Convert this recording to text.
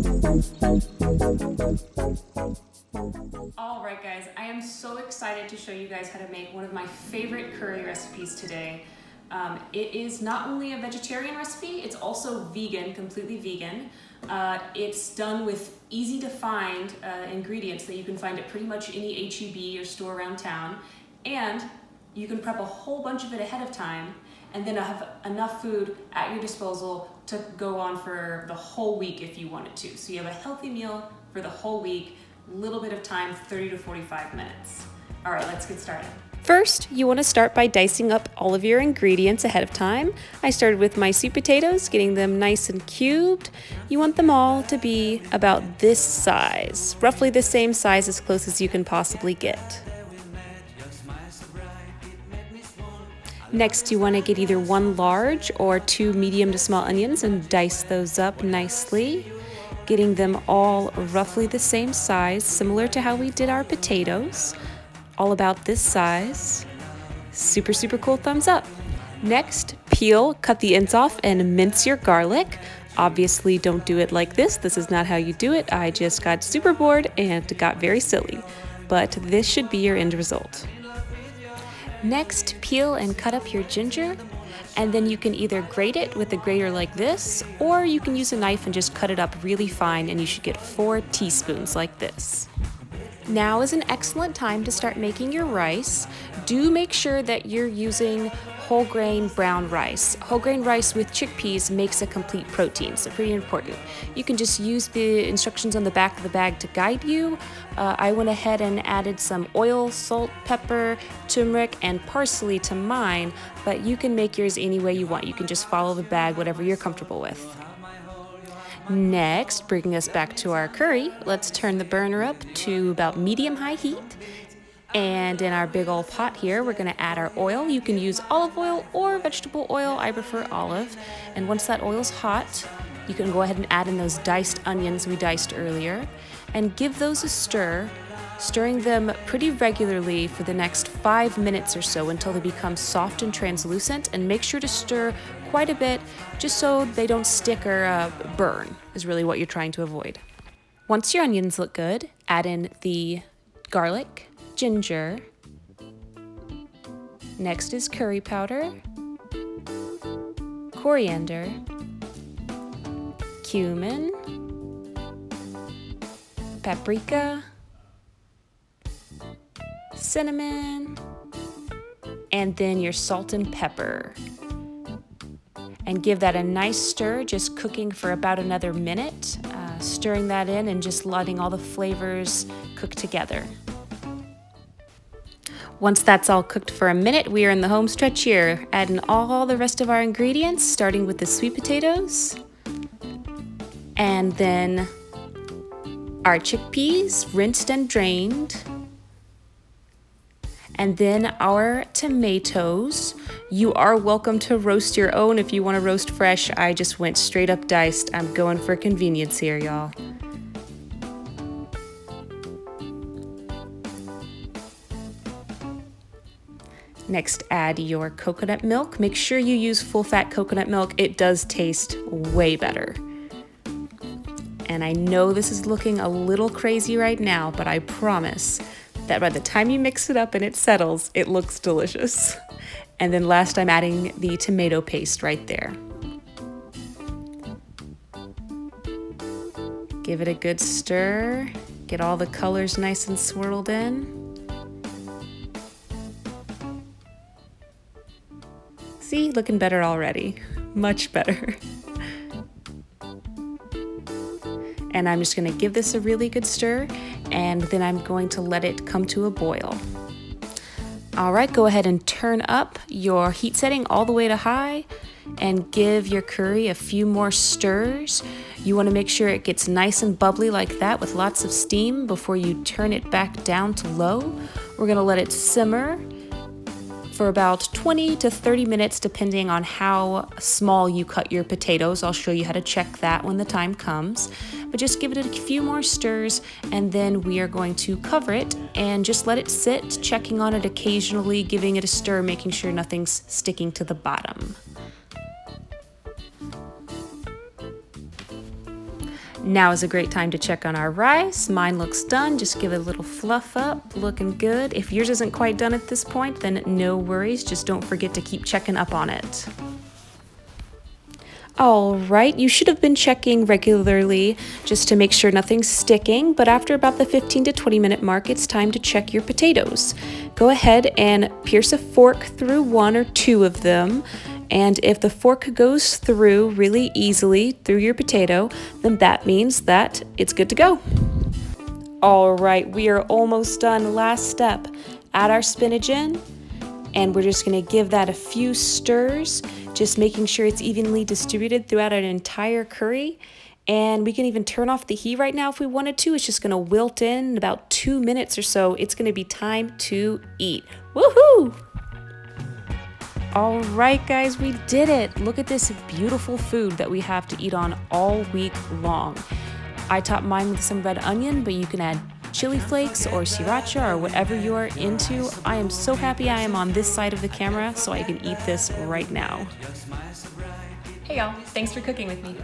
All right, guys, I am so excited to show you guys how to make one of my favorite curry recipes today. It is not only a vegetarian recipe, it's also vegan, completely vegan. It's done with easy to find ingredients that you can find at pretty much any H-E-B or store around town. And you can prep a whole bunch of it ahead of time and then have enough food at your disposal to go on for the whole week if you wanted to. So you have a healthy meal for the whole week, little bit of time, 30 to 45 minutes. All right, let's get started. First, you want to start by dicing up all of your ingredients ahead of time. I started with my sweet potatoes, getting them nice and cubed. You want them all to be about this size, roughly the same size as close as you can possibly get. Next, you want to get either one large or two medium to small onions and dice those up nicely, getting them all roughly the same size, similar to how we did our potatoes. All about this size. Super, super cool, thumbs up. Next, peel, cut the ends off, and mince your garlic. Obviously, don't do it like this. This is not how you do it. I just got super bored and got very silly. But this should be your end result. Next, peel and cut up your ginger, and then you can either grate it with a grater like this, or you can use a knife and just cut it up really fine, and you should get 4 teaspoons like this. Now is an excellent time to start making your rice. Do make sure that you're using whole grain brown rice. Whole grain rice with chickpeas makes a complete protein, so pretty important. You can just use the instructions on the back of the bag to guide you. I went ahead and added some oil, salt, pepper, turmeric, and parsley to mine, but you can make yours any way you want. You can just follow the bag, whatever you're comfortable with. Next, bringing us back to our curry, let's turn the burner up to about medium-high heat. And in our big old pot here, we're going to add our oil. You can use olive oil or vegetable oil. I prefer olive. And once that oil's hot, you can go ahead and add in those diced onions we diced earlier and give those a stir, stirring them pretty regularly for the next 5 minutes or so until they become soft and translucent, and make sure to stir quite a bit just so they don't stick or burn is really what you're trying to avoid. Once your onions look good, add in the garlic, ginger. Next is curry powder, coriander, cumin, paprika, cinnamon, and then your salt and pepper. And give that a nice stir, just cooking for about another minute, stirring that in and just letting all the flavors cook together. Once that's all cooked for a minute, we are in the home stretch here, adding all the rest of our ingredients, starting with the sweet potatoes, and then our chickpeas, rinsed and drained, and then our tomatoes. You are welcome to roast your own if you want to roast fresh. I just went straight up diced. I'm going for convenience here, y'all. Next, add your coconut milk. Make sure you use full-fat coconut milk. It does taste way better. And I know this is looking a little crazy right now, but I promise that by the time you mix it up and it settles, it looks delicious. And then last, I'm adding the tomato paste right there. Give it a good stir. Get all the colors nice and swirled in. See, looking better already. Much better. And I'm just gonna give this a really good stir, and then I'm going to let it come to a boil. All right, go ahead and turn up your heat setting all the way to high and give your curry a few more stirs. You want to make sure it gets nice and bubbly like that with lots of steam before you turn it back down to low. We're going to let it simmer for about 20 to 30 minutes depending on how small you cut your potatoes. I'll show you how to check that when the time comes. But just give it a few more stirs, and then we are going to cover it and just let it sit, checking on it occasionally, giving it a stir, making sure nothing's sticking to the bottom. Now is a great time to check on our rice. Mine looks done. Just give it a little fluff up, looking good. If yours isn't quite done at this point, then no worries. Just don't forget to keep checking up on it. All right, you should have been checking regularly just to make sure nothing's sticking, but after about the 15 to 20 minute mark, it's time to check your potatoes. Go ahead and pierce a fork through one or two of them, and if the fork goes through really easily through your potato, then that means that it's good to go. All right, we are almost done. Last step, add our spinach in, and we're just gonna give that a few stirs, just making sure it's evenly distributed throughout an entire curry. And we can even turn off the heat right now if we wanted to. It's just gonna wilt in about 2 minutes or so. It's gonna be time to eat. Woohoo! All right, guys, we did it. Look at this beautiful food that we have to eat on all week long. I topped mine with some red onion, but you can add chili flakes or sriracha or whatever you are into. I am so happy I am on this side of the camera so I can eat this right now. Hey y'all, thanks for cooking with me.